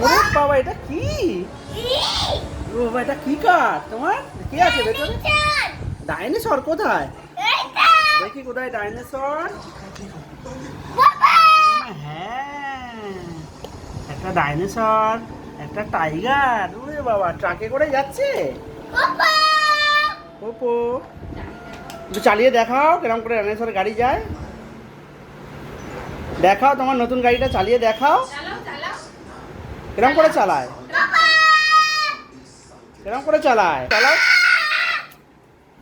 ওরে বাবা, এটা কি? ও বাবা, এটা কি কার তোমার? কি আছে ভেতরে? ডাইনোসর কোথায়? দেখি কোথায় ডাইনোসর। হ্যাঁ, একটা ডাইনোসর, একটা টাইগার। ওরে বাবা, ট্রাকে করে যাচ্ছে। ওপো, একটু চালিয়ে দেখাও কিরকম করে ডাইনোসর গাড়ি যায়। দেখাও তোমার নতুন গাড়িটা চালিয়ে দেখাও। কিরকম করে চালায়? কিরকম করে চালায়? চালাও,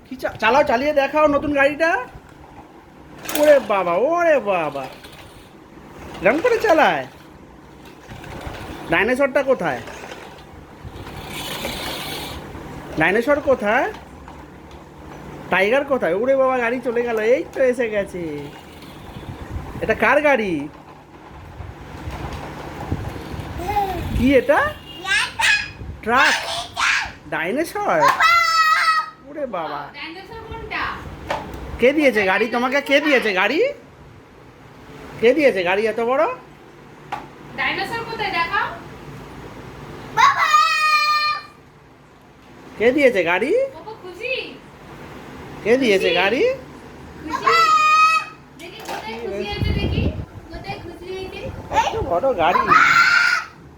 কি চালাও, চালিয়ে দেখাও নতুন গাড়িটা। ওরে বাবা, ওরে বাবা, কিরকম করে চালায়? ডাইনোসরটা কোথায়? ডাইনোসর কোথায়? টাইগার কোথায়? ওরে বাবা, গাড়ি চলে গেল। এই তো এসে গেছে। এটা কার গাড়ি? কি এটা? ট্রাক? ডাইনোসর? ওরে বাবা, কে দিয়েছে গাড়ি তোমাকে? কে দিয়েছে গাড়ি? কে দিয়েছে গাড়ি এত বড়? ডাইনোসর কোথায় দেখাও? কে দিয়েছে গাড়ি? বাবা খুশি? কে দিয়েছে গাড়ি? খুশি? দেখি কোথায় খুশি আছে, দেখি কোথায় খুশি হয়েছে। এত বড় গাড়ি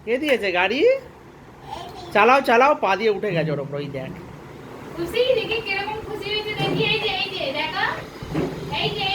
কে দিয়েছে গাড়ি? চালাও চালাও, পা দিয়ে উঠে গেছে ওর উপর। ওই দেখ, খুশি, দেখি কিরকম খুশি হয়েছে, দেখি এই যে দেখা, এই যে